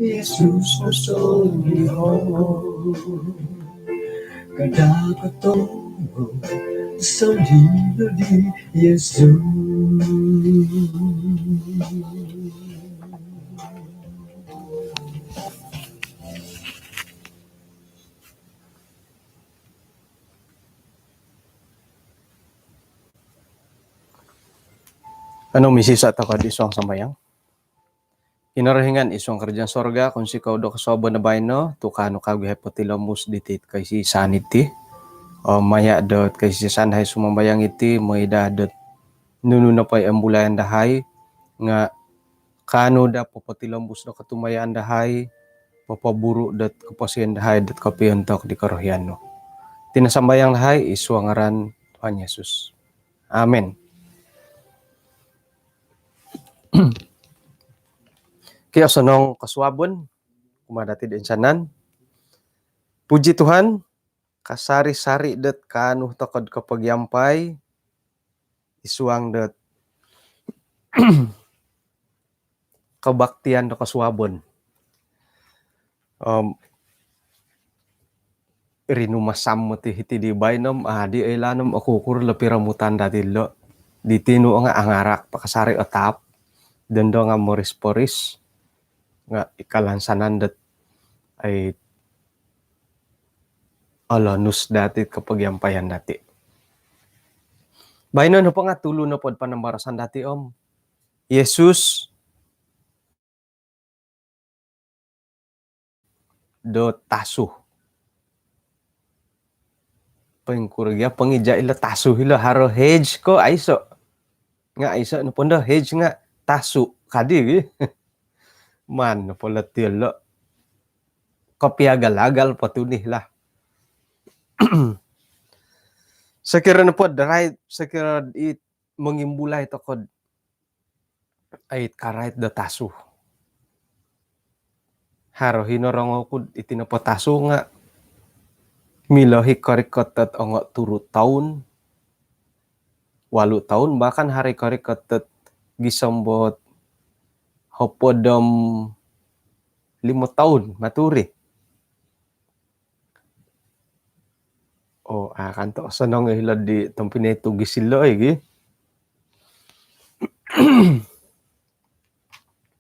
Yesus Kristo kadapat tungo sa lindo di Yesus. Ano misisa ta kad isong sambayang? Inarahingan isong kerjaan sorga kung si kaudo kasobo na bayno tukano kagu hepotilomus ditit kay si saniti o maya dot kay si sanhay sumambayang iti moida dot nuno na pay ambulayan dahay nga kano da popotilomus do katumayan dahay papaburu dot kapasian dahay dot kapiyontok di karohyan no. Tinasambayang dahay iswangaran Tuhan Yesus. Amen. Kaya sanong kaswabon, kumadati din sanan. Puji Tuhan, kasari-sari det kanuh tokod kapagyampay, isuang det kabaktian do kaswabon. Rinumasam mo ti hiti di baynom, di ay lanom akukur lapiramutan dati lo. Di tinu nga angarak pakasari otap, dendo nga moris-poris, nga ikalansanan dat ay alonus dati kapag yampayan dati. Bayno no po nga tulo na pod panambarasan dati Yesus do tasu. Pengkuragya pangija ila tasu hila haro hedge ko aiso. Nga aiso no pondo hedge nga tasu kadi man no pala tilo. Kapiagalagal patunih lah. Sekira na po, right, sekira it mangimbulay ito kod ay karait da taso. Haro hinorong ako itinapotaso nga milahi karikatat ang turo taon, 8 taon, bahkan hari karikatat gisambot hopodom 5 taon maturi. Kanto sanong hilad di tampinito gisilo gi.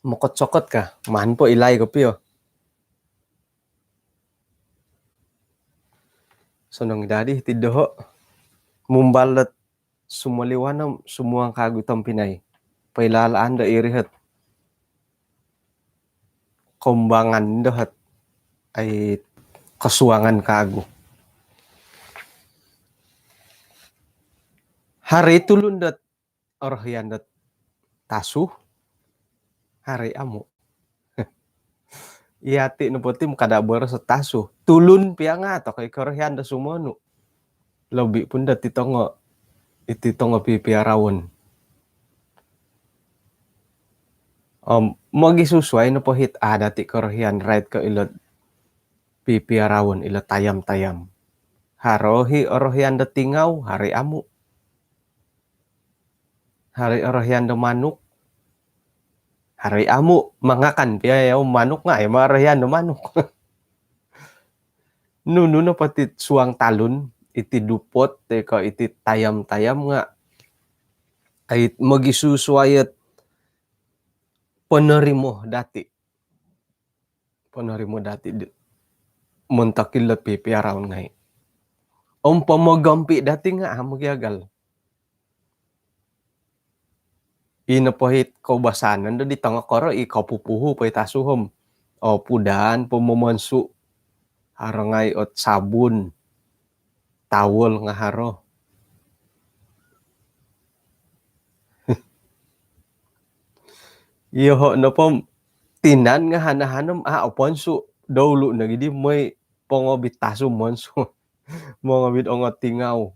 Mukot-sokot ka, man po ilay ko piyo. Sanong dadi tidoho mumbalat sumaliwanam sumuang kagutang Pinay. Pailalaan da irihat. Kumbangan dahat ay kasuangan kago. Hari tulundat orhyandat tasu hari amo. Iyati no potim kadabar sa tasu. Tulun piya nga to kay korhyanda sumono. Lobi pun dat itongo pipiarawon. Magisusway no po hit dati korhyan right ka ilot pipiarawon ila tayam-tayam. Harohi orhyanda tingaw hari amo. Hari orhyanda manuk. Hari amo mangakan piya yaw manuk nga ay marhyanda manuk. Nuno na pati suang talon iti dupot teka iti tayam-tayam nga ay magisuswayat panarimo dati muntakil pipiarawon ngay. Pamagampi dati nga magyagal. Inapohit ko basanan do di tanga koro ikapupuhu pay tasuhom. Pudan pumamansu harangay ot sabun tawol nga haro. Iho no pom tinan nga hanahanom oponsu dawlo nagidi may pangobit taso monso. Mongobit ongot tingaw.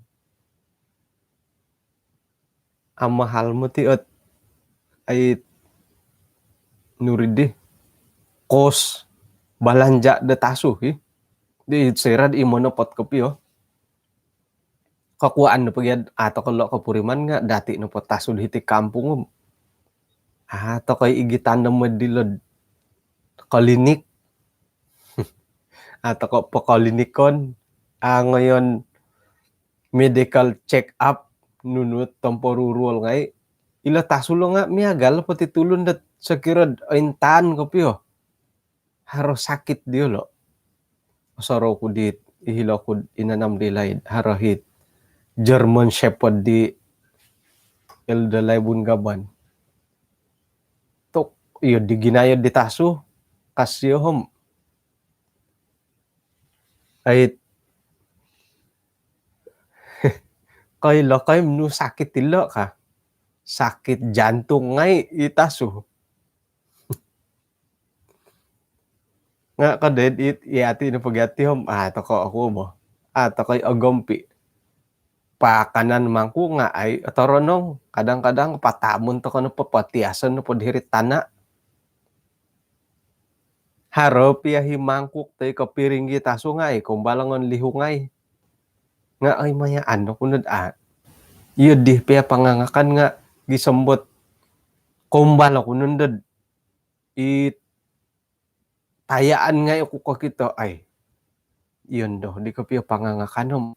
Ang mahal mo ti ot ay nuridi kos balanja da taso di serad imonopot kopi kakuan no pagyad ato kalo kapuriman nga dati no potaso hiti kampung to kay igitan na madilod klinik atau ko pakalinikon ngayon medical check up nunut temporurul ngai ila tasulo nga miagal pati tulun dat sakirad intan ko piyo haro sakit dio lo soro ko dit ihilo ko inanam dilay harahit German Shepherd di Eldalay Bungaban tok iyo di ginayod di taso kasyo hom ay kay menu sakit tilo ka sakit jantung ngai itaso nga kaded it iati na pagyati hom toko ako mo tokoy agompi pakanan mangku nga ay toronong kadang-kadang patamon to kono papatiasan no podhirit tana harap yahi mangkuk tay kapiring kita sungay kung balangon lihungay nga ay maya ano kunod iyo di pia pangangakan nga gisambot kumbala kunundod it tayaan nga ako kakito ay yun do di ko pia pangangakan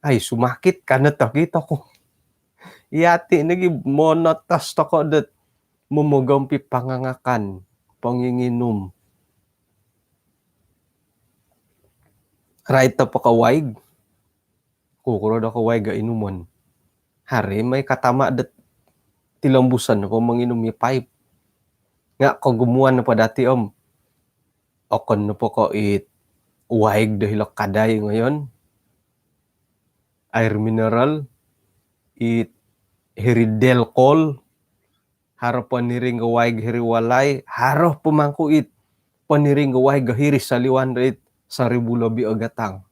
ay sumakit ka na to kita ko yati nagi monotas to ko dat mumugampi pangangakan panginginom right to pa kawaig kukuro da kawaig ga inumon hari may katama dat tilambusan na po manginom ni pipe nga kagumuan na pa dati okon na po ko it waig dahil kaday ngayon air mineral it hiridel kol haro paniring gawaig hiriwalay haro pumangku it paniring gawaig gahiris sa liwan it sa ribulabi agatang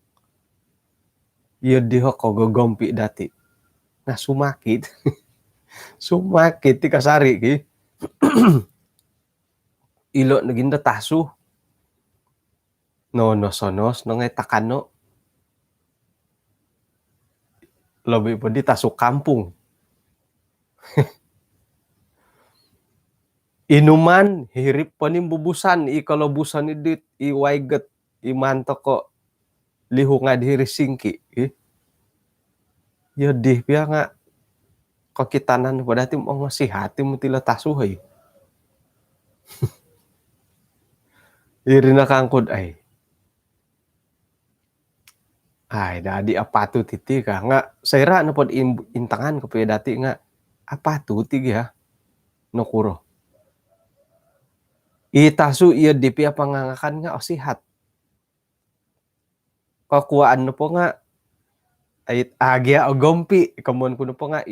iya diho ko gagompi dati na sumakit sumakit ti kasari ki ilo naginda taso no sonos no ngay takano labi pa di taso kampung inuman hirip panimbubusan ikalobusan ni dit iwaigat imanto ko lihunga diri singki ya di pia nga kakitanan pa dati mo masihati mo tila tasuhay iri nakangkod ay dadi apatu titi ka nga sayra na pod intangan ko pia dati nga apatu tigi ha no kuro itasu iya di pia pangangakan nga sihat kakuaan no po nga ay agya agompi kamon kuno po nga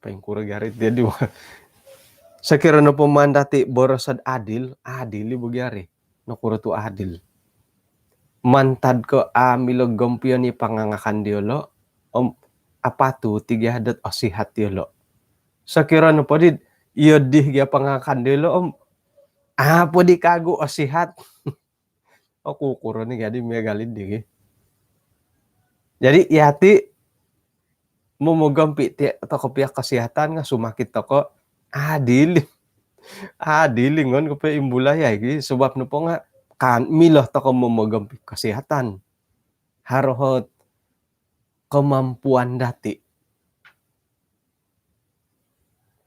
paingkura garit dia di sakira no po man dati borosad adil ibugyari no kuro tu adil mantad ko milog gompiyo ni pangangakan diolo apatu tiga hadat sihat diolo sakira no po did iyo di gya pangangakan diolo po di kago sihat kukuro ni gadi may galid di jadi yati mumugampi ti toko piak kesehatan nga sumakit toko dilingon ko pa imbulay ay sebab no po nga kan milah toko mumugampi kesehatan harohot kemampuan dati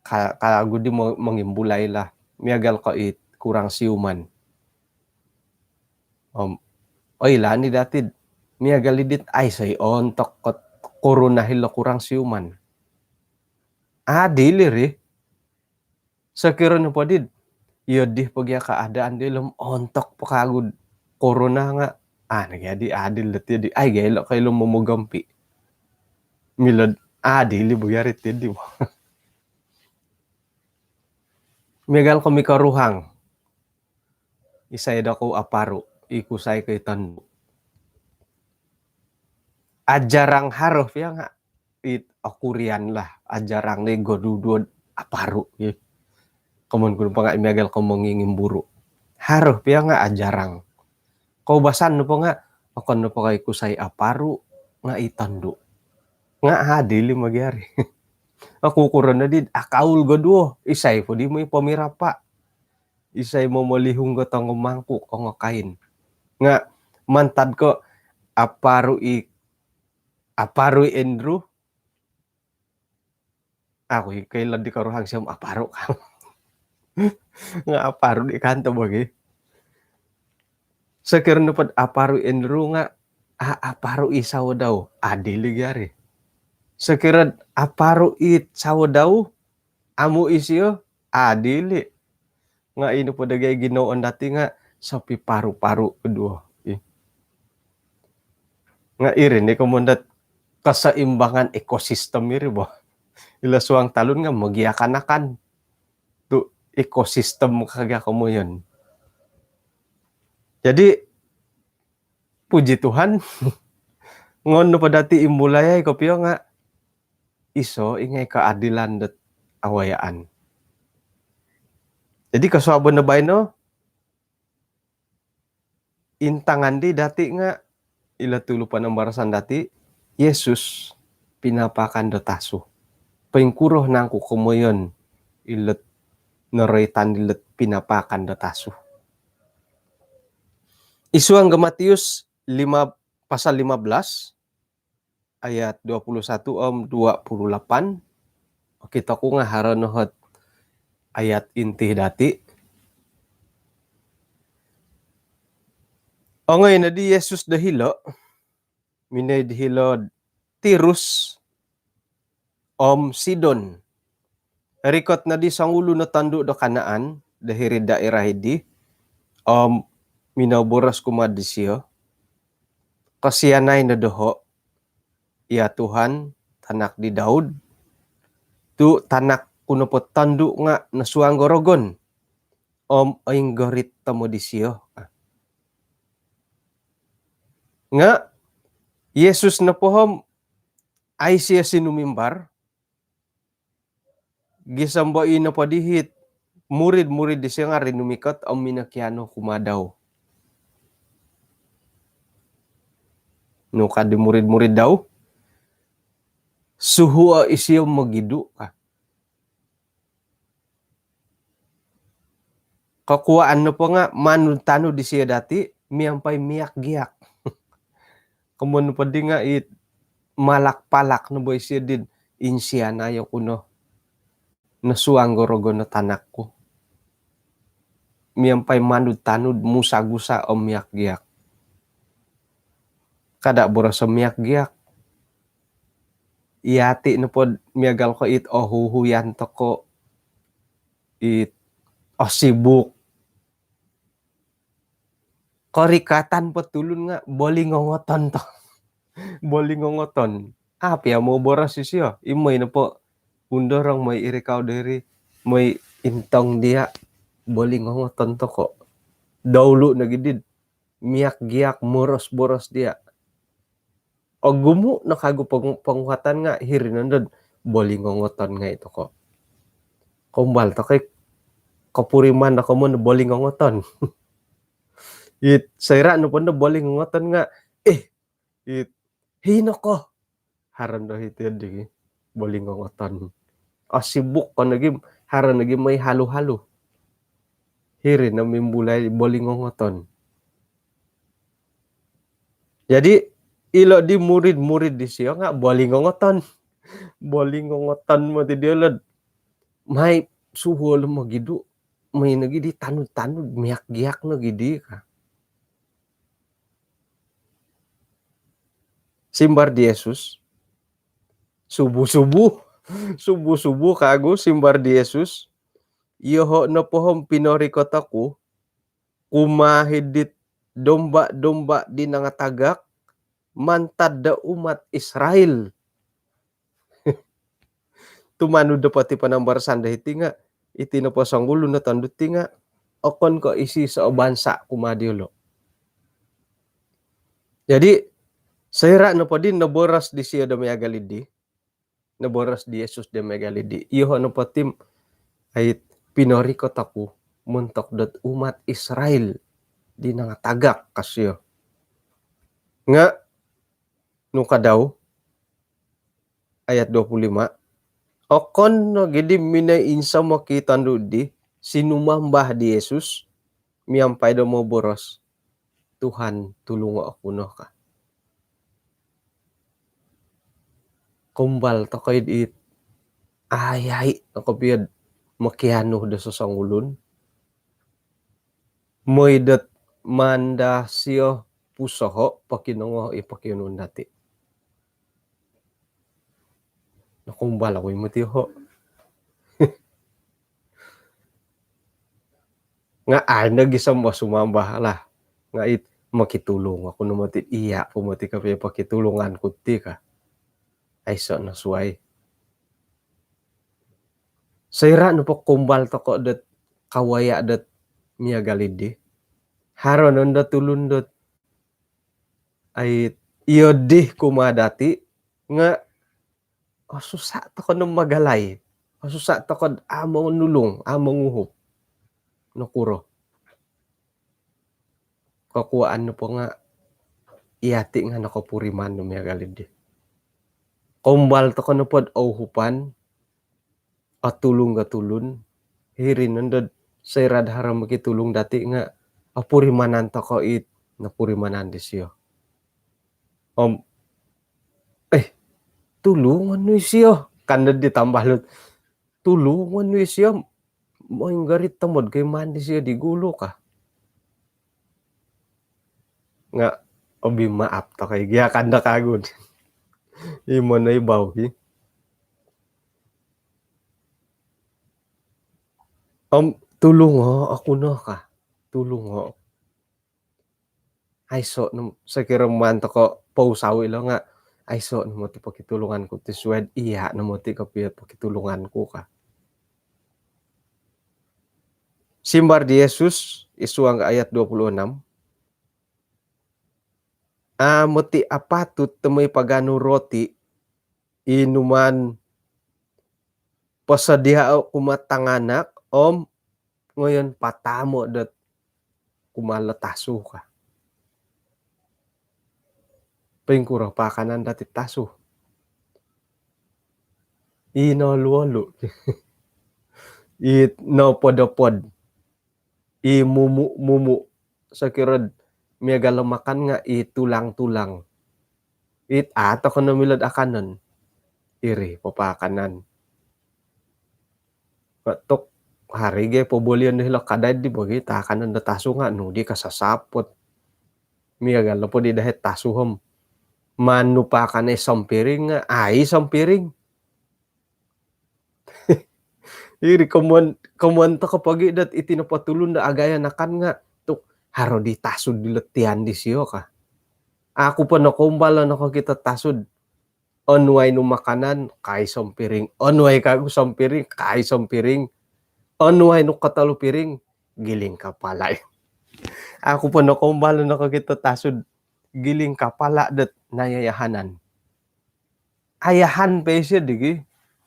kalago di mengimbulay lah miagal ko kurang siuman lani dati miagal idit ay say ontok corona hilo kurang siuman dilir sakira no podid iyo di pagya kaadaan dilom ontok pakagud corona nga nagyadi adil dati di ay gaylo kaylo mumugampi milad dili bugyarit di mo miagal ko mikaruhang isay da ko aparo ikusay kay tando ajarang harof ya nga akurian lah ajarang ni godudod aparo kamon kuno pa nga imiagal ko mangingimburo harof ya nga ajarang kaubasan no po nga akon no po kay kusay aparo nga itando nga dili magyari ako kuron na did akaul godo isay po di mo ipamirapa isay mo molihong ko tong mangkuk o kain. Nga mantad ko aparu Andrew. Ako kailan di karuhang siyam aparo ka. Nga aparo di kanto bagi. Sakir pad aparu Andrew nga aparu isaw daw adili gyari. Sakirad aparu saw daw amu isyo adili. Nga ino po dagay ginoon dati nga sa piparu-paru kedua. Nga irin ni kumundat kasaimbangan ekosistem iri bo. Ila suang talon nga magyakanakan tu ekosistem kaga kamo yun. Jadi puji Tuhan ngono pa dati imulay ko piyo nga iso ingay keadilan dat awayaan. Jadi kasuabon na bayno intangan di dati nga ila tulo pa nambarasan dati Yesus pinapakan dotasu. Pengkuroh nangku kumoyon ilet neretan ilet pinapakan dotasu. Isu ang Matius 5 pasal 15 ayat 21 28. Kita ko nga haranohot ayat inti dati. O ngayon na di Yesus dahilo, minay dahilo Tirus, Sidon. Rikot na di sangulo na tando do Kanaan, dahiri daerah di, minaboras kumadisyo, kasiyanay na doho, iya Tuhan, tanak di Daud, tu tanak kuno po tando nga nasuang gorogon, aing gorit tamo disyo. Nga, Yesus na pohom, ay siya sinumimbar, gisambain na padihit, murid-murid di siya nga rinumikot ang minakiano kumadaw. No kadi murid-murid daw, suhu isiyo magidu ka. Kakuaan na po nga, manutano di siya dati, miyampay miyak-giyak. Kamun pa di nga malak-palak na boy siya din, insya na yung kuno, nasuang gorogo na tanak ko. Miyampay manutano, musagusa o miyak-giyak. Kada boras sa miyak-giyak. Iyati na po miyagal ko huhuyan to ko sibuk. Korikatan po tulun nga bolingongoton to. Bolingongoton. Apya mo boras siya. Imoy na po undorang may irikaw diri may intong dia bolingongoton to ko. Dawlo na gidid. Miyak-giyak moros-boros dia. O gumo nakago panguhatan nga hirinandod bolingongoton nga ito ko. Kumbal to kay kapuriman na mo na bolingongoton. Sayra no po na bolingongoton nga hino ko. Haran do ito yun bolingongoton. O sibuk ko naging haran naging may halo-halo. Hirin na mimbulay bolingongoton. Jadi ilo di murid-murid di siya nga bolingongoton. Bolingongoton mo ti diolad. May suhol mo gidu. May nagidi tanud-tanud miyak-giyak no gidi ka. Simbar di Jesus. Subu-subu. Subu-subu kago simbar di Jesus. Yoho na pohom pinori kotaku. Kumahidit domba-domba di nangatagak. Mantad da umat Israel. Tumano da pati panambarasan da iti nga. Iti na po sanggulo na tandut nga. Okon ko isi sa bansa kumadiolo. Jadi, sayra na po din naboras di siya da may agalidi. Naboras di Jesus da may agalidi. Iyo na po tim ay pinori ko taku. Muntok dat umat Israel. Di nangatagak kasyo. Nga, nuka daw, ayat 25, okon no gidi minay insa makita di sinumambah di Yesus, miyampay daw mo boros, Tuhan tulungo ako no ka. Kumbal to kayo it, ayay, nakapiyad, makiano da sa sangulon. Moy dat manda siyo pusoho, pakinungo ipakiunon dati. Nakumbal ako yung matiho. Nga ay nagisam mo sumambah lah. Nga it makitulong ako naman ti iya pumati ka pa pakitulungan ko ti ka. Ay so nasuway. Sayra no po kumbal to ko dat kawaya dat miya galidi. Haron on dat tulundot. Ay iyo di kumadati nga susah to ko nang magalay. Susah to ko among nulong, among uhop. Nakuro. Kakuaan no po nga iyati nga nakapuriman no miya galidi. Kumbal to ko no po auhupan at tulong gatulun. Hirin nandod say radhara makitulong dati nga apurimanan to ko it napurimanan di siyo. Tulungan no siyo. Kandad di tambalot. Tulungan no siyo. Moing garit tamod kay mandi siya di gulo ka. Nga obi maap to kay giya kanda kagod. Imo na ibaw hi. Tulong ho ako no ka. Tulong ho. Ay so sa kiraman to ko pausaw ilo nga. Ay so mo ti pakitulungan ko ti swed iya na mo ti kapiyat pakitulungan ko ka. Simbar di Yesus isuang ayat 26. Mati apatut temoy pagano roti inuman pasadia kumatanganak ngayon patamo dat kumalataso ka. Pingkura pa kanan dati taso. Inoluolo. It no podopod. Mumu sa kirod may galamakan nga itulang-tulang. It ato ko na milad akanon. Iri papakanan. Patok harige pobolian nila kadad di bagi takanan na taso nga no di kasasapot. May galapo di dahil tasuhom. Manupakan ay sampiring nga ay sampiring. Iri kamuan to kapag idat itinapatulun na agaya nakan nga tuk haro di tasod diletian di siyo ka. Ako pa nakumbala na kita tasod. Onway no makanan kay sampiring. Onway kago sampiring kay sampiring. Onway no katalo piring giling ka pala. Ako pa nakumbala na kita tasod giling ka pala dat nayayahanan. Ayahan pa siya digi.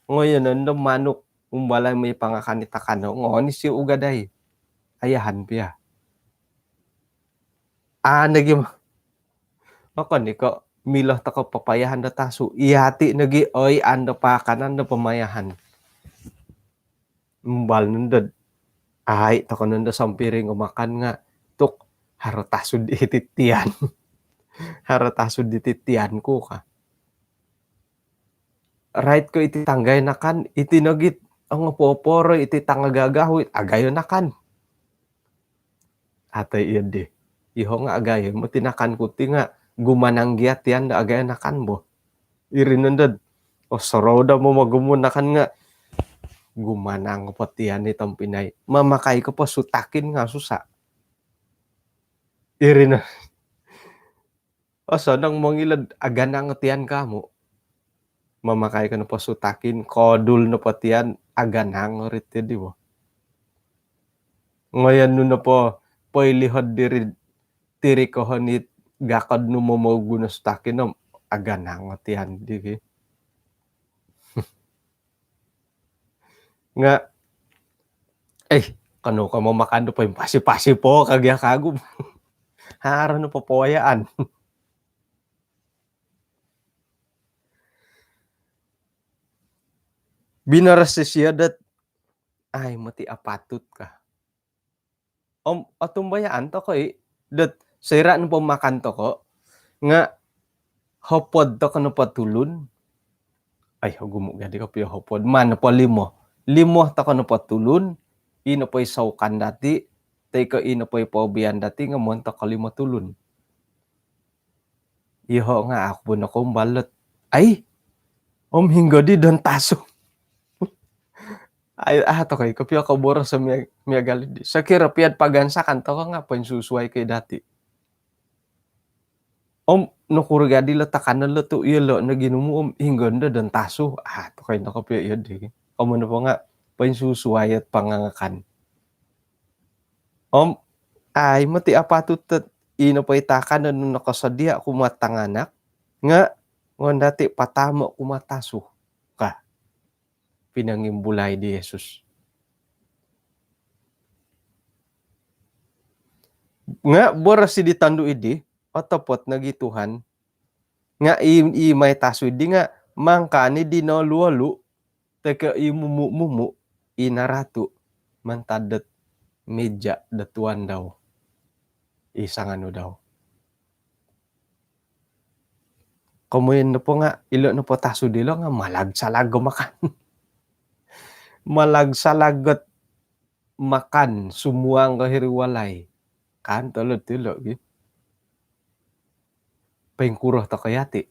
Ngayon nando manok umbalay may pangakanita ka no. Ngayon si ugaday. Ayahan piya. Naging ako niko milah ta ko papayahan da taso. Ihati nagi oy anda pa kanan da pamayahan. Umbal nundod. Ay ta ko nunda sampiring umakan nga tuk haro tasod ititian. Haro tasod ititian ko ka. Right ko iti tanggay na kan, iti nagit ang poporo iti tanggagahawit, agayo na kan. Atay iyan di. Iho nga agayo, mo tinakan ko ti nga, gumananggiyat yan na agayo na kan mo. Irinundad, soroda mo magumunakan nga, gumanang ko pati yan itong Pinay. Mamakay ko pa sutakin nga susa. Irinundad. Nang mangilad, aganang tiyan ka mo. Mamakay ka na pa sutakin, kodul na pati yan, aganang riti, di ba? Ngayon nun na po, pailihod diri, tiri ko honit, gakad no mamogo na sutakin no, aganang at yan, di ba? Nga, kano ka mamakando pa yung pasi-pasi po, kagya kagum. Haro na papoyaan. Binaras siya dat ay mati apatut ka. Atumbayaan to ko det sira no pamakan to ko nga hopod to kano patulun. Ay gumo gadi ko piyo hopod man po limo. Limo to kano patulun. Ino po saukan dati. Tay ino po paubian dati nga mon to kalimo tulun. Iho nga ako na kong balot. Ay! Hingga di don taso. Ay, to kay kapya ka boro sa miya galid. Sa kirapiad pagansa kanto ka nga pansusuay kay dati. Nakurga di latakan na lato ilo na ginumo hingga na don taso. To kay nakapya yun di. Kamu na po nga pansusuay at pangangakan. Ay mati apatut ino pa itakan na nung nakasadya kumatanganak nga dati patamo kumataso ka pinangimbulay di Jesus. Nga boras si ditandu idi otopot nagituhan nga may taso idi nga mangkani di no luwalu teka imumu inaratu mantadet meja datuan daw. Isang ano daw. Kamuyan na po nga, ilo na po taso dilo nga malagsalag makan. Malagsalagot makan, sumuang kahiriwalay. Kan tulad tilo. Pengkuroh ta kayati.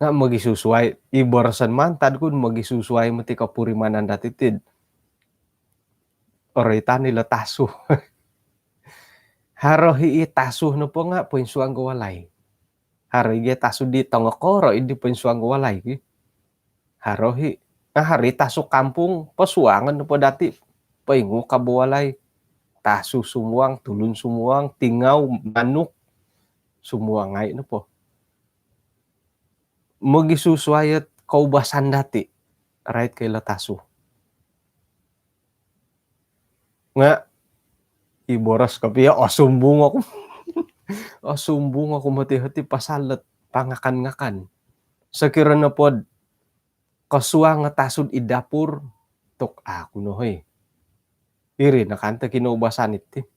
Nga magisusuay, ibarasan man, tad kun magisusuay mati kapurimanan datitid. Orita nila taso. Harohi taso no po nga, pensuang gawalay. Harohi taso di tangokoro, hindi pensuang gawalay. Harohi. Hari taso kampung, pasuangan no po dati. Paingo kabuwalay. Taso sumuang, tulun sumuang, tingaw, manok. Sumuangay no po. Magisusuayat kaubasan dati. Right kay lataso. Nga, iboras kapiya, sumbong ako. Sumbong ako mati-hati pasalat, pangakan-ngakan. Sa kira na pod, kasuwa nga tasod idapur, tok ako no hey. Iri, nakanta kinaubasan iti.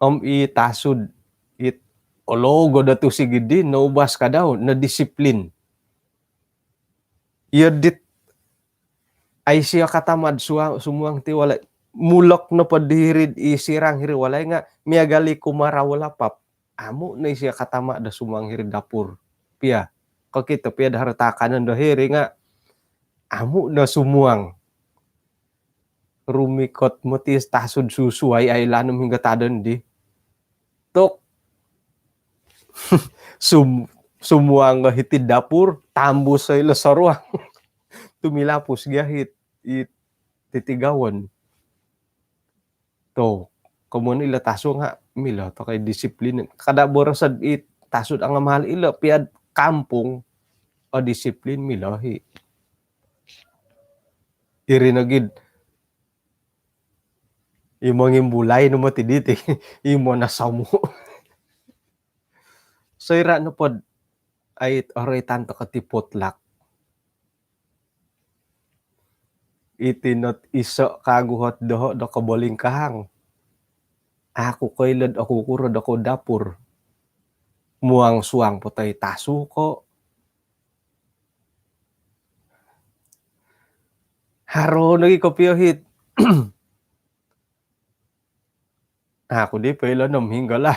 Itasod, ologo datu sigidi, naubas ka daw, na disiplin. Yadit, ay siya katamad, sumuang tiwala, mulok na padirid, isirang hiriwalay nga, miyagali kumarawala pap. Amo na siya katama da sumuang hirid dapur. Pia, kakita pia da haratakan ng dahiri nga, amo na sumuang. Rumikot mo tis tasod susuay ay lanom hingga tadon di. Tok. Sumuang hitid dapur, tambus sa ilasaruang. Tumilapos gahit titigawan. To, kumun ila taso nga, mila to kay disiplin. Kada borasad tasod ang mahal ila, piad kampung o disiplin milahi. Irinagid, imo ngimbulay no matiditi, imo nasamu. So ira no pod, ay oray tanto katipotlak. Itinot iso kaguhot doho do kaboling kahang. Ako kailad ako kurod ako dapur. Muang suang potay taso ko. Haro lagi ko piyohit. Ako di pala namhinggala.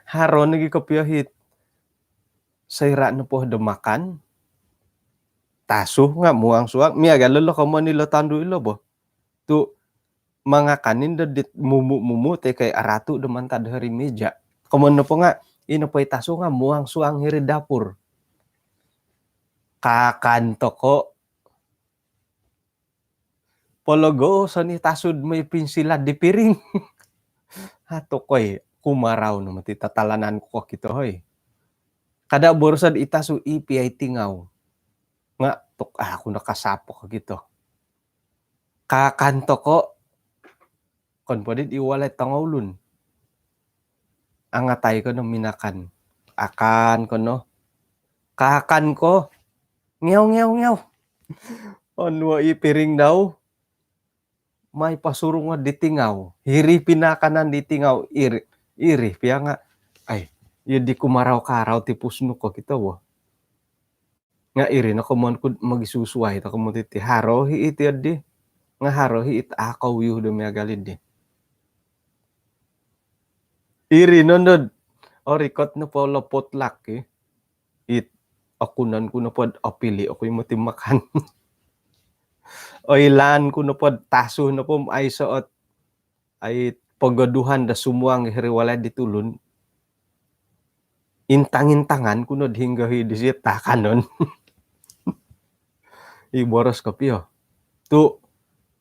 Haro lagi ko piyohit. Sayra na po dumakan. Taso nga muang suang. Miyaga lalo ka mo nila tando ilo bo. Tu mga kanin dit mumu te kay aratu demantad hari meja. Kamu na po nga ino po taso nga muang suang hiri dapur. Kakanto ko. Pologo sa ni tasod may pinsila di piring. Hato koy kumaraw no matitatalanan ko kito hoy. Kada borsad itaso ipi ay tingaw. Nga tok ako nakasapo ka gito. Kakanto ko kon podit iwalay tangawlun. Angatay ko no minakan. Akan ko no. Kakan ko. Ngew. onwa ipiring daw, may pasurong nga ditingaw. Hiri pinakanan ditingaw, iri. Piya nga, ay, yun di kumaraw karaw ti pusno ko kita wo. Nga iri na kumon ko magisusuway ta kumon ti haro hi iti di. Nga haro hi it akaw yu do galid di. Iri nonod. O rikot na po lopotlak eh. It akunan ko na po apili ako yung matimakan. O ilan ko na po taso na po ay soot ay pagaduhan da sumuang hiriwala ditulun. Intang-intangan kunod hingga hidisit takanon. Iboros ko piyo. Tu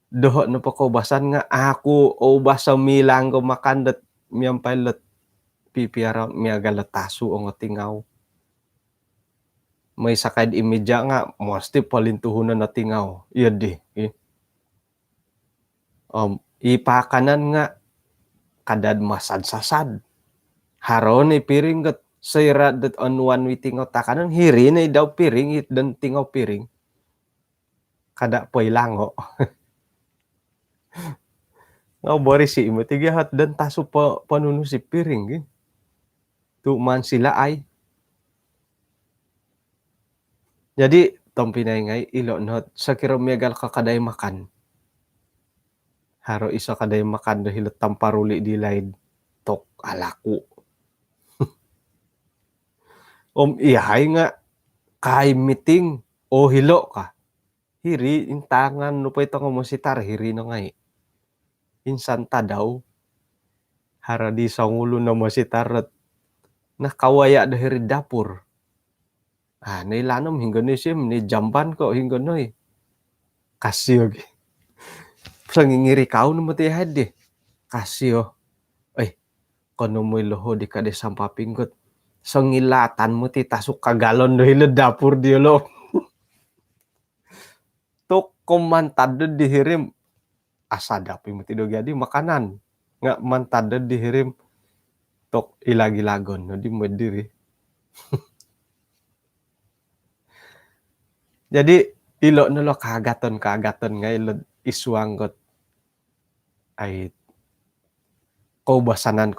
doho na po kaubasan nga ako o basa milang ko makandat miyang pilot pipiara miya galataso o nga tingaw. May sakad imedya nga mosti palintuhunan na tingaw. Iya di. Ipakanan nga kadad masad-sasad. Haron piring gat sayra dat on one we tingaw takanan hiri na daw piring it dan tingaw piring. Kada poy lango. Nga bori si imo tigihat dan taso pa panuno si piring. Tuman sila ay. Jadi tompinay ngay ilo not sa kiro megal kakaday makan. Haro isa kaday makan dahil tamparuli di laid tok alaku. Ihay nga kay meeting o hilo ka. Hiri intangan no pa ito mo sitar hiri no ngay. Insan ta daw. Hara di sa ngulo na mo sitar nakawaya dahil dapur. Nailanom hingga ni sim ni jamban ko hingga noy. Kasyo gi. Sangingiri kau no mati hadi. Kasyo. Ay, kono mo loho di kade sampapinggot. Sangilatan mo ti tasuk kagalon dahil dapur di lo. Tok komantado dihirim asadapi mo ti dogyadi makanan. Nga mantado dihirim tok ilagi-lagon no di mo diri. Jadi ilo nolo kagaton nga ilo isuanggot ay kaubasanan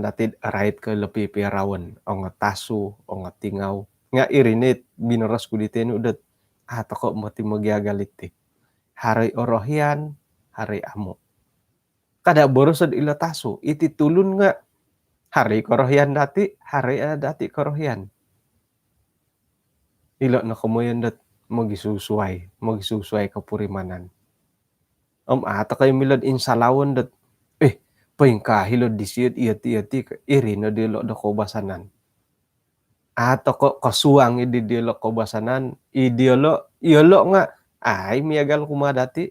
datid right ke lepi pirawan o nga taso o nga tingaw nga irinit binoras ko dito udat ato ko mati magyagalit ti haray orohian haray amo kada borosod ilo taso iti tulun nga haray korohian dati dati korohian ilo na kumoyan dat magisusuay kapurimanan. Ato kayo milad insalawon dat pahingkahilod disiyot iyati iri na dilo da kobasanan. Ato ko kasuang ididilo kobasanan iyolo nga ay miyagal kumadati.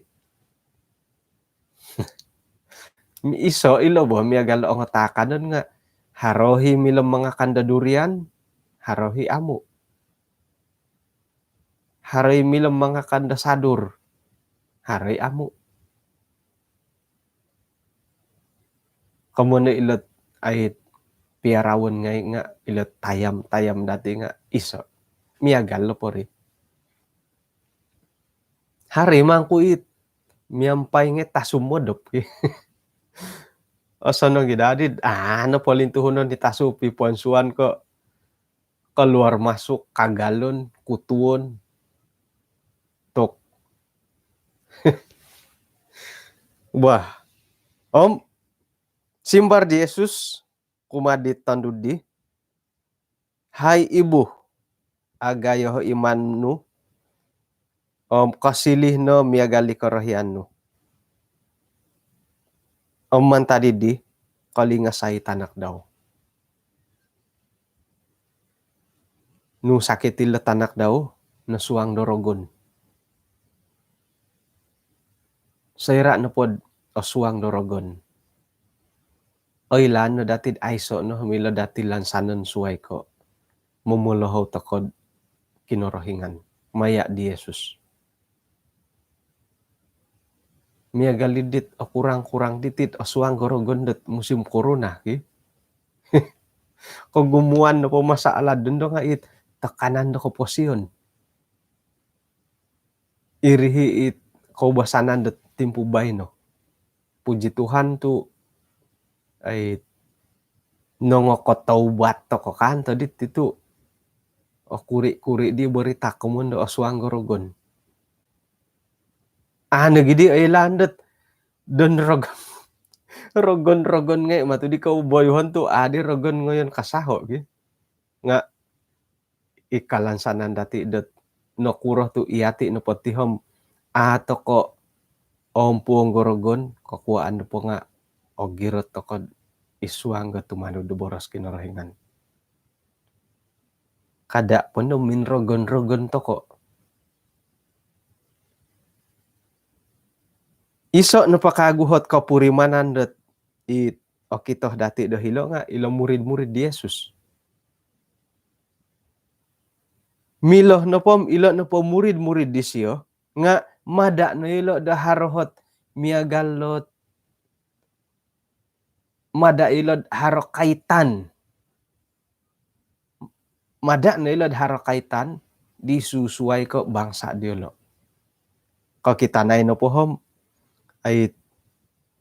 Iso ilo bo miyagal o nga takanon nga harohi milam mga kandadurian harohi amo. Haray milam mga kandasadur. Haray amo. Kamu na ilat ay piarawan ngay nga ilat tayam dati nga iso. Miyagal lo po rin. Haray man ko miyampay nga tasumodop. O sano gidadid. Ano po lintuhunan ni tasupi puansuan ko. Keluar masuk kagalon, kutuon. Tok. Wah. Simbar di Yesus kumadit tandudi. Hai ibu agayo imannu kasilih no miyagali korohiannu. Man tadi di kalinga say tanak daw. Nu sakitil tanak daw nasuang dorogon. Sayra na pod suang dorogon. Oilan no datid aiso no humilo datilan sanon suway ko. Mumuloho takod kinorohingan. Maya di Yesus. Miyagalidit o kurang ditit o suang dorogon dat musim corona. Kung gumuan na po masaalad dun do nga tekanan do ko posyon. irihi it kaubasanan det timpubay no. Puji Tuhan tu ay nongokot taubat to kan tadi itu kuri-kuri di berita kumun do aswang gorogon. Gidi ay landet don rogon ngay matu di kauboyhon tu adi rogon ngayon kasaho gitu. Nga ikalansanan dati det no kuroh tu iati no potihom ato ko ompuong gorogon kakuaan po nga ogirot to ko isuang gatumano do boros kinorohingan. Kada po no min rogon to ko. Iso no pakaguhot ka purimanan det it okitoh dati do hilo nga ilo murid-murid di Yesus. Miloh no pom ilo no po murid-murid di siyo nga mada no ilo da harohot miagalot mada ilo haro kaitan. Mada no ilo haro kaitan disusuai ko bangsa diolo. Ko kita nay no pohom ay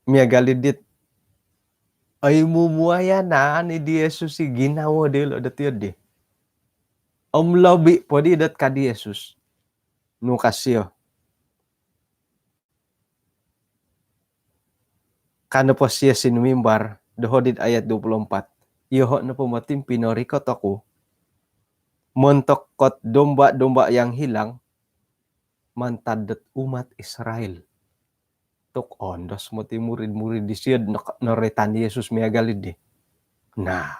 miagalidit ay mumuaya na ni di Yesus si ginawa diolo datiyod di. Lobi po di dat ka di Yesus. No kasyo. Kano po siya sinumimbar, dohodid ayat 24. Yoho na po matim pinorikot ako, montokot domba-domba yang hilang, mantadat umat Israel. Tok ondos mo ti murid-murid di siya, naretan Yesus miagalid di. Nah,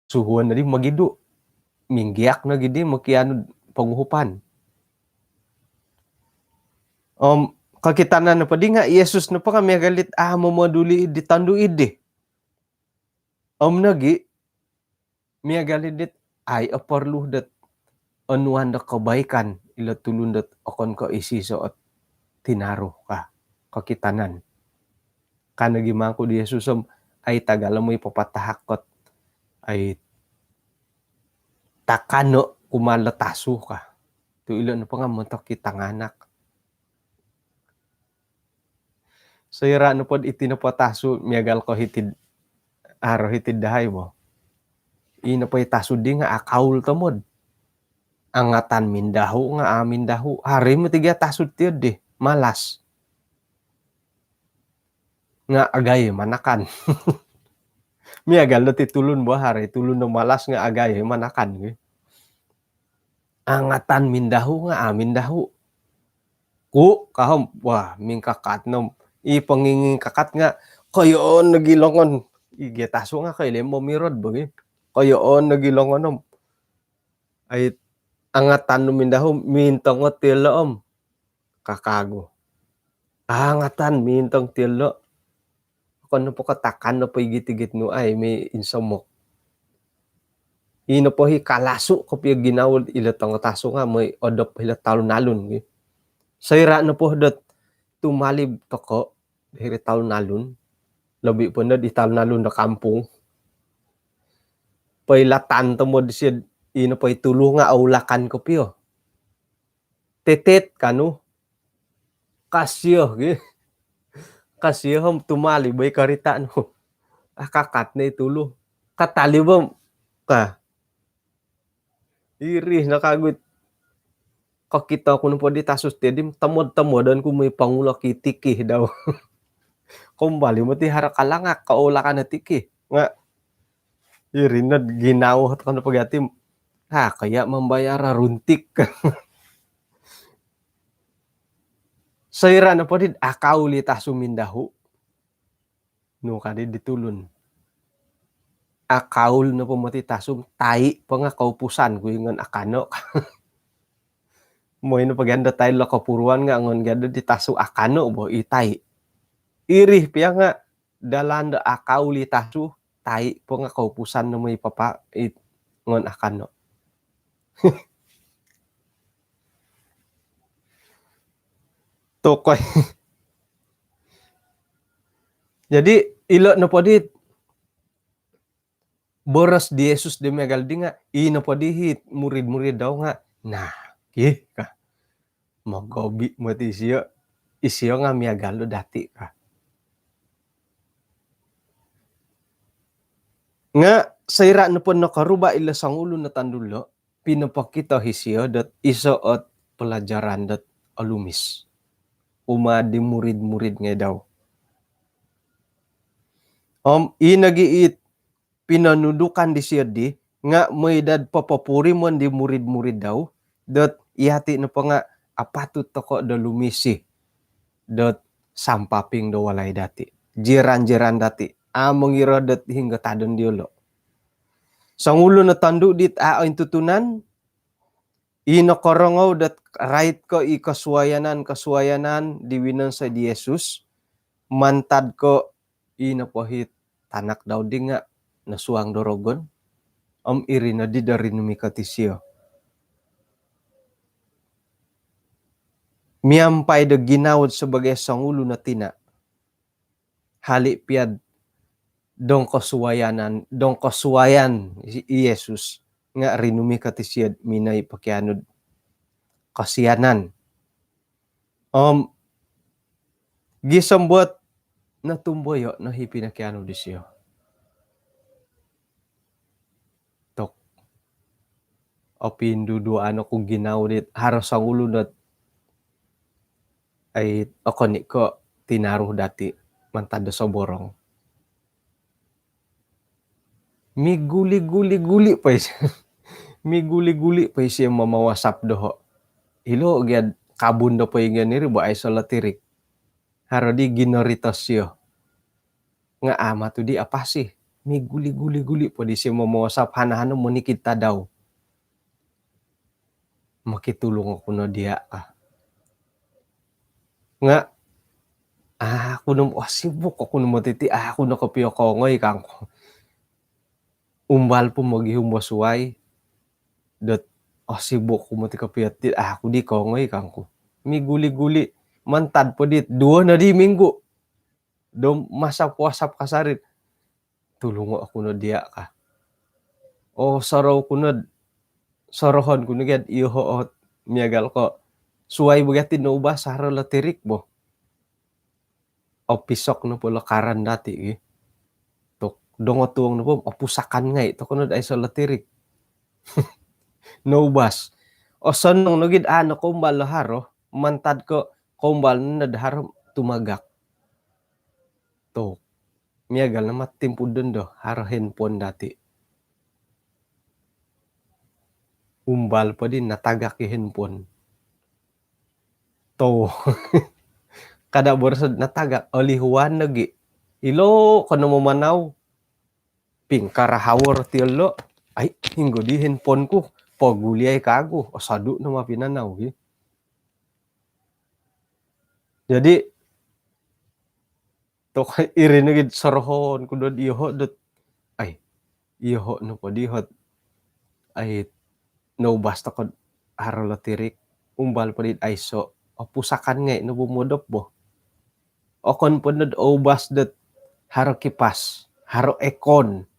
suhuan na di magido. Minggiak na gidi makiano panguhupan. Kakitanan na pa di nga Yesus na pa kami galit mamaduli di tanduid di. Nagi miagalit dit ay aparluh dat anuan da kebaikan ila tulun dat akon ka isiso at tinaro ka kakitanan. Kana gimangko di Yesus ay tagalam mo ipapatahakot ay takano kumalataso ka. Tu ilo na pa nga montok kitanganak. Sayra no pod itinapataso miagal ko hitid aro hitid dahay mo. Ina pa itaso di nga akaul tamod. Angatan mindahu nga amin dahu. Hari mo tiga tasod tiyo di. Malas. Nga agay manakan. Miagal na titulun mo hari. Tulun no malas nga agay manakan. Angatan mindahu nga amin dahu. Ku kahom. Wah mingkakat no. Ipanginging kakat nga. Kayoon nagilongon. Igetaso nga kayo. Lemo mirod bagi. Kayoon nagilongon ay angatan numindaho mintong tilo kakago. Angatan mintong tilo. Kano po katakan no po igitigit no ay may insomok. Ino po kalaso ko piyo ginawad ilatang taso nga may odop hila talon-nalon. Sayra no po dot tumalib toko hiri talon-nalon. Labi po na di talon-nalon na kampung. Pailatan to mo siya ino pa itulo nga aulakan ko piyo. Tetet kanu. Kasyo. Kasyo hom tumali bay karita no. Kakat na itulo. Katalibom ka. Iri nakagut. Kakita ko no po di tasos tedim tamod-tamodan ko may pangulo kitiki daw. Kumbali mo ti harakalangak kaulakan na tiki. Nga irinad ginawa ko na pagatim. Kaya membayar runtik. Sayra na po din akauli ta sumindahu. No kadi ditulun. Akaul na po mati tasum tai pa nga kaupusan ko yung akano. Mo ino paganda tayo lo kapuruan nga ngon gada di tasu akano bo itay. Irih piya nga dalanda akauli tasu tai po nga kaupusan na may papa ngon akano. Tokoy. Jadi ilo no po dit boros di Yesus di megaldi nga ino po dihit murid-murid daw nga Nah, ka mogobi mo ti isiyo nga miagalo dati ka. Nga sayra na po nakaruba ila sangulo na tandulo, pinapakita hisiyo dat iso at pelajaran dat alumis. Uma di murid-murid nga daw. Inagiit pinanudukan di siya di, nga may dad papapuri mo di murid-murid daw, dat ihati na pa nga apatut toko da lumisi, dat sampaping do walay dati. Jiran-jiran dati. Among iro dat hingga tadon diolo. Sangulo na tandu dit aoin tutunan, inakorongaw dat right ko kaswayanan diwinan sa di Jesus, mantad ko inapahit tanak daw di nga nasuang dorogon, irina di dari numikatisyo. Miyampay da ginawad sebagai sangulo na tina, hali piad dong kasuwayan Yesus nga rinumi katisiyad minay pakianod kasiyanan. Gisambot na tumboyo na hipinakiano disyo. Tok. Pindudu ano kung ginawdit haros ang ulunod ay ako ni ko tinaruh dati mantada sa borong. Mi guli-guli pa siya. Mi guli-guli pa siya mamawasap doho. Ilo gyad kabun do pa yung ganiri bo ay solatirik. Haro di ginoritos siyo. Nga ama to di apa sih? Mi guli-guli po di siya mamawasap hanahano mo ni kita daw. Makitulong ako na dia ka. Nga ako nung sibuk ako nung matiti ako na kapiyo ko ngoy kang umbal po magihumwasuay dat sibuk ko mati kapiyat dit ako di ko ngoy kang ko mi guli-guli mantad po dit 2 na di minggu do masap-wasap kasarit tulungo ako na dia ka saraw ko na sorohon ko na gad iho miagal ko suway bagatin no ba saro latirik bo pisok no po lakaran dati dongotuong na po, pusakan nga ito kunod ay sa latirik. No bas. Sonong nugid ano kumbal haro, mantad ko kumbal na daharo tumagak. To. Miyagal na matimpudon do, haro handphone dati. Umbal pa din, natagak yung handphone. To. Kada borsod natagak, olihuan nagi. Ilo, kano mo manaw, pingkarahawar tilo ay hinggo di handphone ko paguliay kago sadu na mapinanaw jadi to irinigid sarhon kudo iho dot ay iho no po dihot ay no basta ko haro latirik umbal pa dit ay so pusakan ngay no bumudop bo okon po nod obas dot haro kipas haro ekon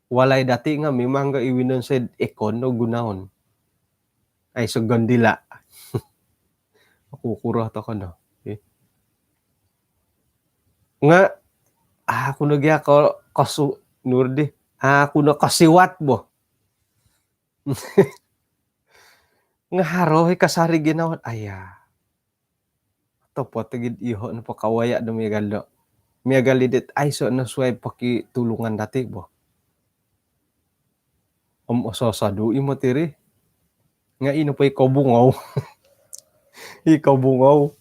walay dati nga memang ga iwinon sa ekon no gunahon ay so gondila kukura to ko no nga ako nagya ko kasu nurdi ako na kasiwat bo nga haroy kasari ginawat aya to po tigid iho no pakawaya do miagalidit ay so na suway pakitulungan dati bo ososadu imo tiri nga ino pa ikaw bungaw ikaw bungaw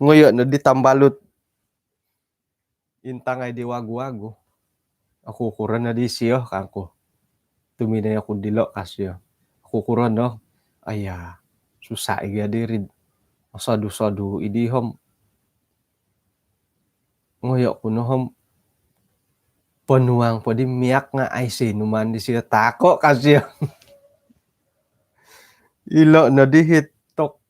ngayon no ditambalot intangay di wago-wago ako kuran na di siyo kanko tuminay ako dilo kasyo ako kuran no aya susah iga dirid sadu-sadu idihom ngoyo kuno hom penuang po di miak nga ay sinuman di siya tako kasyo ilo na dihit tok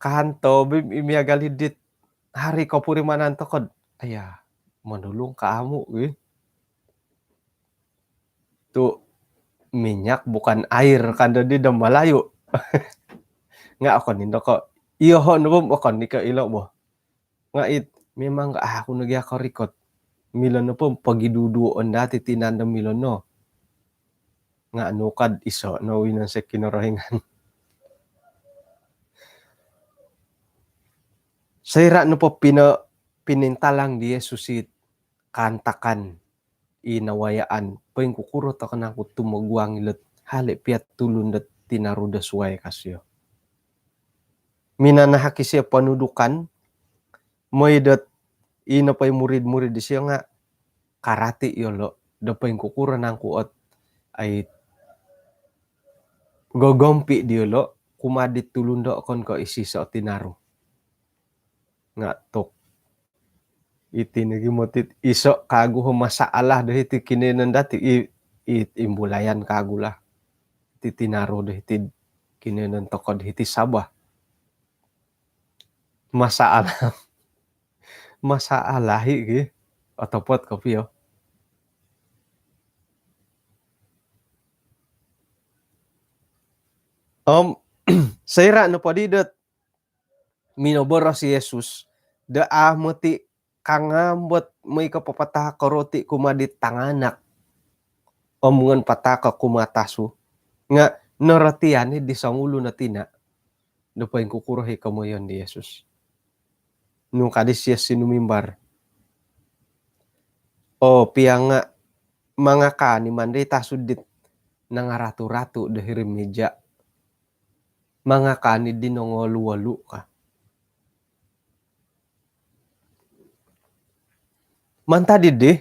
kanto bim imiagalidit hari ko purimanan tokod aya manulong kaamu tu minyak bukan air kada di da Malayu. Nga ako nindo ko iyo ho no ako ni ka ilo mo. Nga memang ako nagya ka rikot. Milon no po pagiduduon dati tinanda milon no. Nga anukad iso no winan sa kinorohingan. Sayra no po pinintalang di Yesusit kantakan inawayaan paing kukuro ta kana ko tumagwang ilet hale piat tulun dat tinaruda suway kasyo. Minanahaki siya panudukan moy dat ino pay murid-murid di siya nga karati yolo da paing kukuro nang kuot ay gogompi di yolo kumadit tulun do kon ko isi sa tinaru. Nga tok iti nagimotit iso kagu masalah dahil iti kininan dati imbulayan kagula iti tinaro dahil iti kininan tokod iti sabah masalah gi otopot kopiyo sayra no padidat minoboro si Jesus da mati kangambot may kapapatah koroti kumadit tanganak omongan pataka kumatasu nga naratian di sangulo na tina do pa yung kukurohi kamoyon di Jesus nung kadis siya sinumimbar piyang nga mga kani manday tasudit nangaratu-ratu dahil meja mga kani dinongolu-walu ka mantadi deh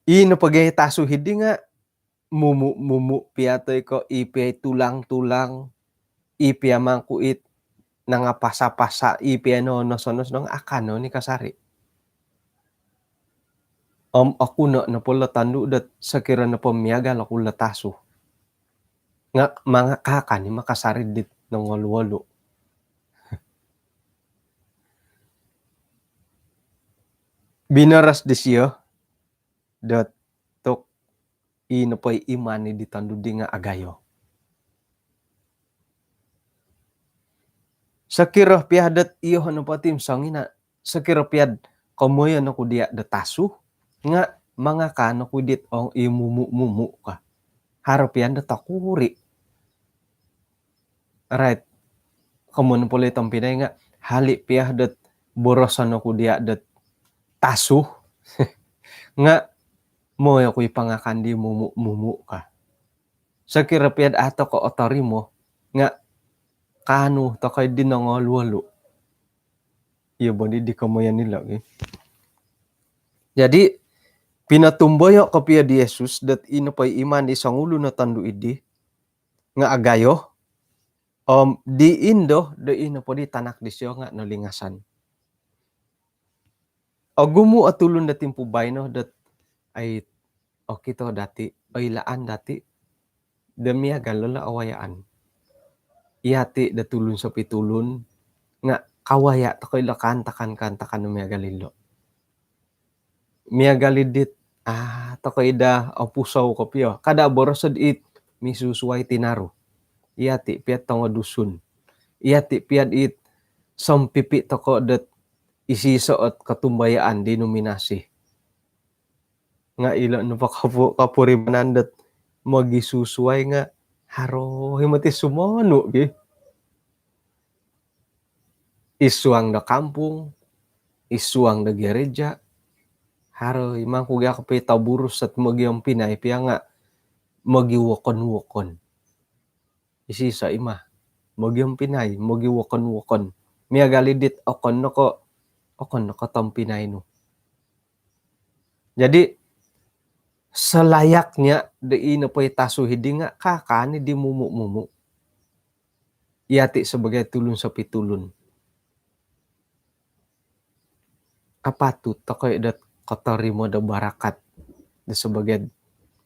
ino pagay tasu hidi nga mumu piyatoy ko ipiyay tulang-tulang ipiyay mangkuit nga pasa-pasa ipiyay no sonos nong akano ni kasari ako na pula tandu dat sakira na pamiyaga la kula tasu nga mga kakani makasari dit ng walu-walu binaras di siya dat tok ino pa'y imani di tandu di nga agayo. Sakira piadat iyo ano patim sangina sakira piad kamoyan ako dia datasu nga mga kano kudit ong imumu ka harapian da takuri right kamun pala itong pinay nga hali piadat borosan ako dia dat tasu nga mo ako ipangakan di mumu ka sakira piad ato ko otori mo nga kano to kay dinongol-walo iyo ba di kamoyan nila jadi pinatumboyo ko piya di Jesus dat ino pa'y iman di sangulo na tandu idi nga agayo di indo do ino po di tanak di siyo nga nalingasan gumu atulon da timpubay no dat ay kito dati ay laan dati demi agalola awayaan iyati da tulon sa pitulon nga kawaya takoy lakantakan mi agalilo mi agalidit takoy da pusaw ko piyo kada borosod it misusuway tinaro iyati piat tongo dusun iyati piat it sampipi toko dat isisoot katumbayaan denominasi nga ilo no pa kapurimanan dat magisusuway nga haro himati sumono isuang na kampung isuang na gereja haro imang kuga kapay taburus at magyang pinay piya nga magiwakon-wakon isi sa ima magyang pinay magiwakon-wakon miya galidit okon nako tong pinay no jadi selayaknya de ino pa'y tasu hidi nga kakani di mumu iyati sebagai tulun sa pitulun kapatut takoy dat katarimo da barakat da sebagai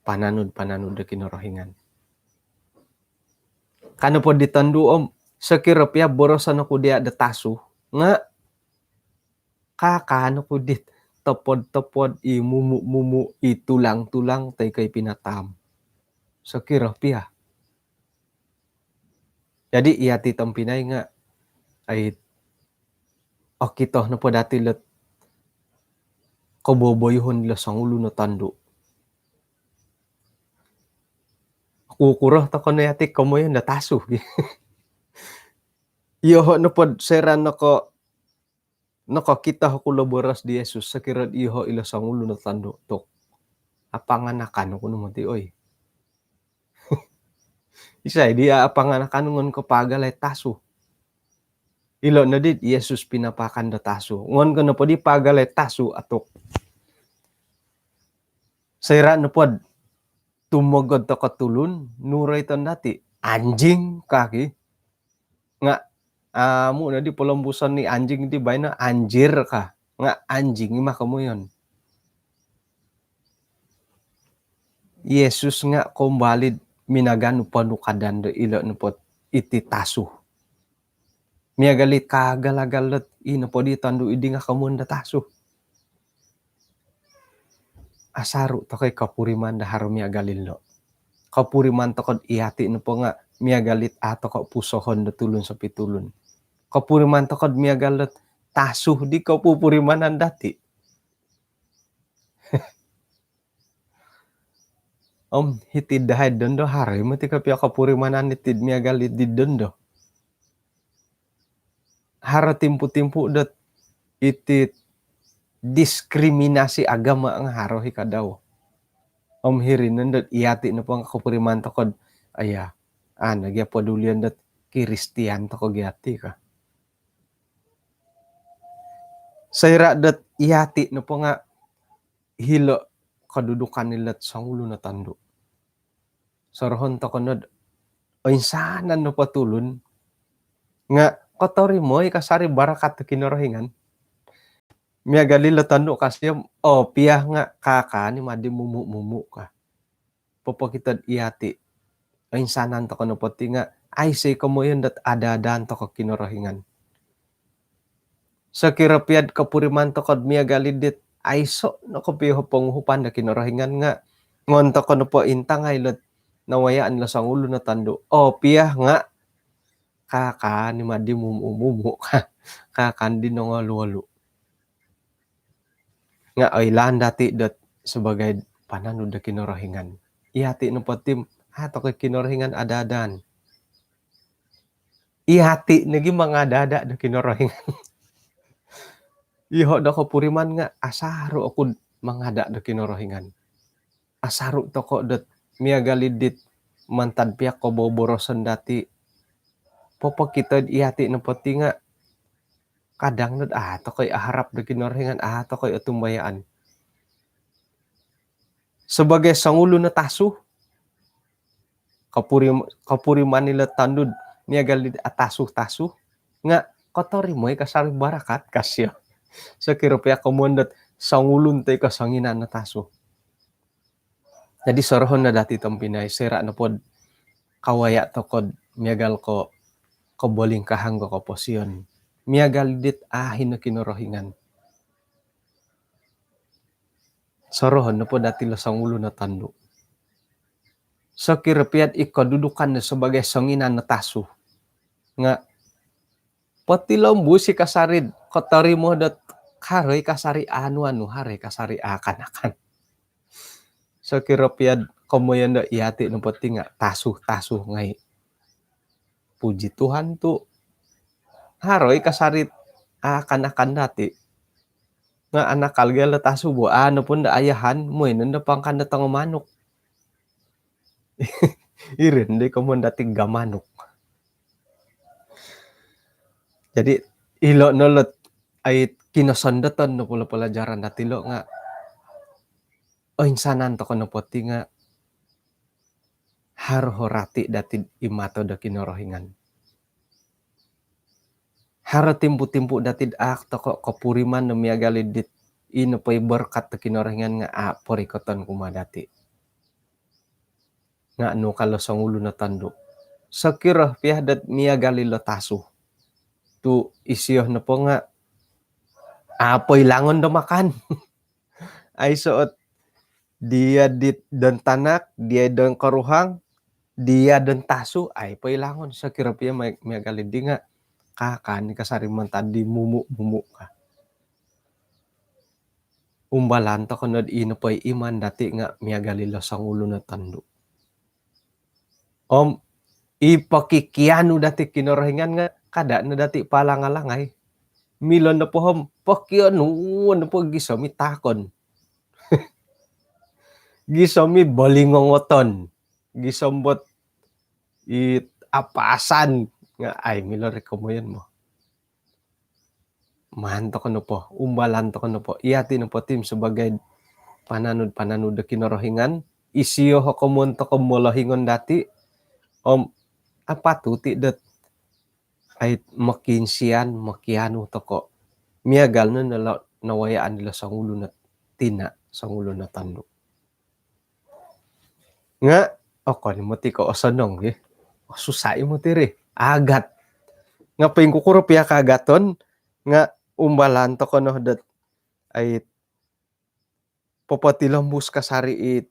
pananud da kinorohingan kano po ditandu sakira piya borosan ako dia da tasu nga kakano ko dit tepod-tepod i mumu-mumu i tulang-tulang tay kay pinatam. Sekira pia. Jadi iya ti tampinay nga ay okito na po dati let kaboboyhon la sangulo na tando. Kukurah ta kono yati kamoy na taso. Iyo na pod seran nako kita ko laboras di Jesus sekira iho ila sangulo na tando tok. Apanganakan ko naman ti oy. Isa di apanganakan ngon ko pagalay taso. Ilo na dit Jesus pinapakan da taso. Ngon ko na po di pagalay taso atok. Sera na pod tumugod to katulun nuray ton dati anjing kaki nga mo na di polambusan ni anjing di bay na anjir ka nga anjing ima kamo yon. Yesus nga kumbalid minagano panukadan do ilo no pot iti taso. Miagalit kagalagalat ino po di tando idi nga kamon da taso. Asaru to kay kapuriman da haro miagalilo. Kapuriman to kod iati no po nga miagalit ato ko pusohon da tulon sa pitulon. Kapuriman to kod miagalit taso di ko pupurimanan dati. Hitid dahay dondo hari mo ti kapya kapurimanan itid miagalit di dondo. Hara timpu-timpu dat iti diskriminasi agama ang haro hikadaw. Hirin nandot iati na po ang kapuriman to kod aya nagya padulian dat Kristiyan to kog yati ka. Sayra dat iati na po nga hilo kadudukan nila sangulo na tando. Sarahon to konod o insanan no patulon nga kotori mo kasari barakat kinorohingan. Miagalilo tando kasi piyah nga kaka ni madi mumu ka. Popokitad iati. O insanan to kono poti nga ay say ko mo yun dat adadan to ko kinorohingan. Sa kirapiad kapuriman to kod miagalidit ay so no ko piho panghupan da kinorohingan nga ngon to kono po intangay lot nawayaan la sang ulo na tando. Piyah nga kaka ni madi mumu ka. Kakan din nga luwalo. Nga ilan dati dat sebagai pananud da kinorohingan. Ihati no patim hato kay kinorohingan adadan. Ihati nagi mga dada da kinorohingan. Iho da ko puriman nga asaro ako mga da da kinorohingan. Asaro to ko dat miagalidit mantad piyak ko boborosan dati. Popokitad ihati no pati nga kadang nad ato koy aharap da kinorohingan ato koy atumbayaan. Sebagai sangulo na taso kapuriman nila tandud miagalid ataso-taso nga kotori mo kasari barakat kasya. Sa kiropya komondot sangulon tay kasanginan na taso. Jadi sorhon na dati tong Pinay sera na pod kawaya to kod miagal ko kaboling kahang ko posyon. Miagal dit ahin na kinorohingan. Sorohon na po dati lo sangulo na tando. Sa kirapiat ikadudukan na sebagai sanginan na taso. Nga pati lambu si kasarid kotori mo dat haray kasari anu haray kasari akan. Sa kirapiat kamoyan da iati no pati nga taso ngay. Puji Tuhan tu haroy kasarit akan dati nga anak kalgala taso bo ano pun da ayahan mo nanda pangkan da tango manok. Irin di kamon dati gamanok. Jadi ilo nolot ay kinasandatan no pula pelajaran dati lo nga insanan to kono poti nga harhorati dati imato da kinorohingan. Hara timpu-timpu datid to ko kapuriman no miagalidit ino pay berkat to kinorohingan nga porikoton kumadati. Nga no kalo sangulo na tando. Sakira piyah dat miagalilo taso. Tu isiyoh na po nga apoy langon do makan. Ay suot dia dan tanak, dia dan karuhang, dia dan tasu, ay pailangon sa kirapya may galidi nga kakan kasariman tadi mumu ka. Umbalan to kunod ino pay iman dati nga miagalila sang ulo na tando. Ipakikiano dati kinorahingan nga kada na dati palangalangay. Milon na pohom pakiano na po gisami takon. Gisami balingongoton. Gisambot apasan nga ay milon rekomoyan mo. Manto ko no po, umbalanto ko no po. Iyati no po tim sebagai pananud da kinorohingan. Isiyo ho kumunto ko molohingon dati. Apa tuti dat ay makinsian, makiano to ko. Miagal na nawayaan nila sa ulo na tina, sa ulo na tando. Nga, ako ni mo ti ko osanong eh. Susay mo tiri, agat. Nga pa yung kukurup ya kagaton, nga umbalanto ko no dat ay popatilombus kasari it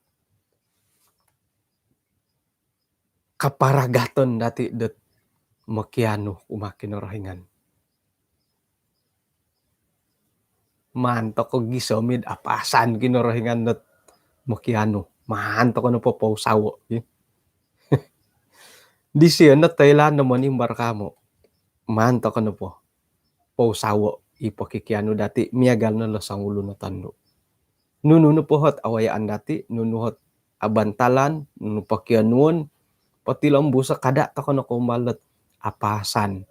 kaparagaton dati dat makiano umakinorohingan. Manto ko gisomid apasan kinorohingan dat makiano. Manto ko no po pausawo. Di siya na Thailand naman imbar kamo. Manto ko no po pausawo. Ipakikiano dati miagal na lasang ulo na tando. Nuno pohot awayaan dati, nunuhot abantalan, nunu pakianuon, pati lambusa kada ta kono kumalat apasan.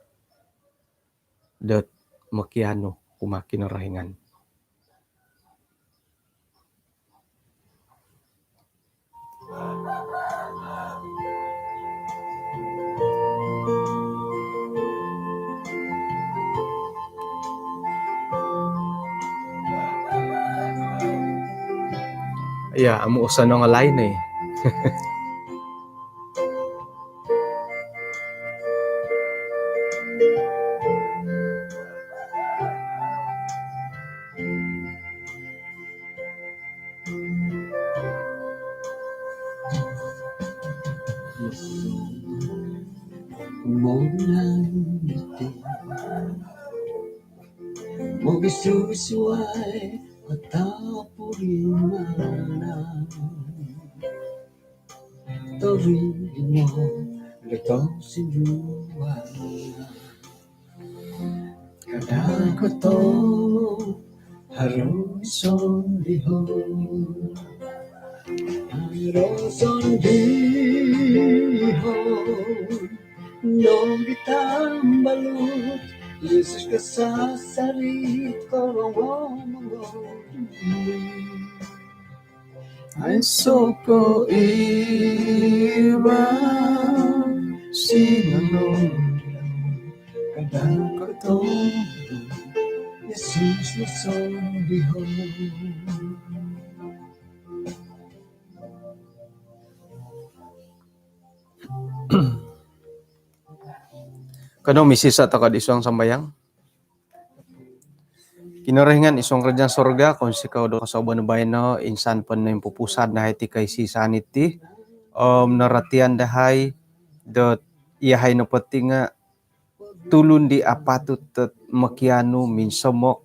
Dat makiano kumakinarahingan. Ya, amo usa no nga line eh. Mogisusuay atapurimana Torino letosinruana Kadang koto haruson lihon Haruson lihon Nong ditambalut Yesus kasasarit korong-korong Ay soko iba sinanong kadang katong Yesus na sondihon Kano misisa ta kad isang sambayang? Kinorahingan isong kerjaan sorga kung sikaw do kasoban na bayan no insan pan na yung pupusad na hiti kay si saniti naratian dahay dot iyahay no pati nga tulun di apatut tat makiano minsomok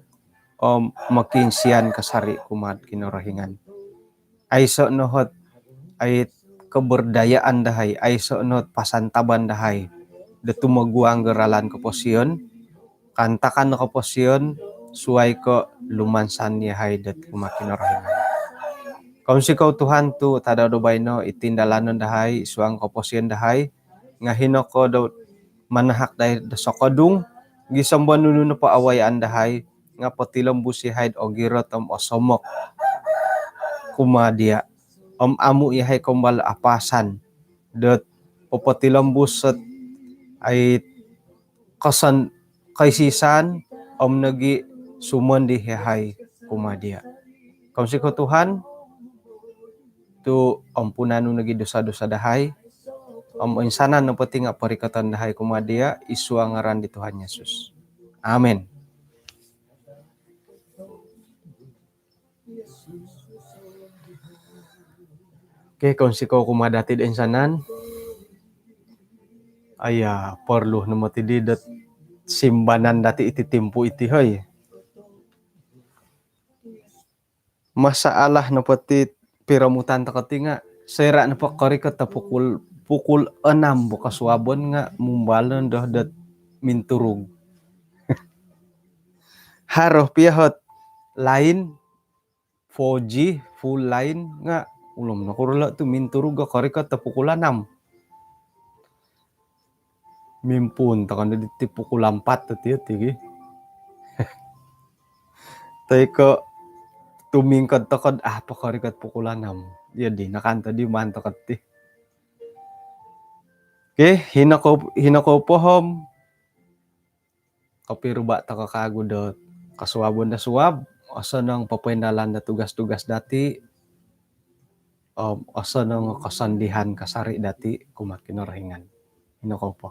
makinsian kasari kumad kinorahingan. Ay so nohot ay keberdayaan dahay ay so nohot pasantaban dahay da tumaguang geralan keposiyon kantakan na keposiyon suway ko lumansan niya hay dat kumakinorahingan. Kung sikaw Tuhan tu tada do bayno itindalanon dahay suang keposiyon dahay nga hinoko do manahak dahay da sokodung gisambon nuno na pa awayaan dahay nga patilam busihay o girot osomok kumadia amu yahay kumbal apasan dat popatilam buset ay kasan kaisisan nagi sumon di hehay kumadia. Kung si ko Tuhan tu ampunano nagi dosa-dosa dahay insanan no pati nga parikatan dahay kumadia isu ang ngaran di Tuhan Yesus. Amen. Oke, kung sikaw kumadati da insanan, aya perlu namo ti didet simbanan dati iti timpo iti hay. Masalah na pati piramutan takati nga sera na pakari ka ta pukul 6 bukas wabon nga mumbalon dah dat minturug. Haroh piyahot lain 4G full line nga ulom na kurula tu minturug ka kari ka ta pukul 6. Mimpun takan di pukul 4 tati tigi. Tay ko tumingkad takad pakari kat pukul 6. Ya di nakanta di mantakat ti. Oke, hinako pohom kapiruba ta kakago dot kasuabon da suab asa nang papendalan da tugas-tugas dati asa nang kasandihan kasari dati kumat kinarahingan. Hinako po.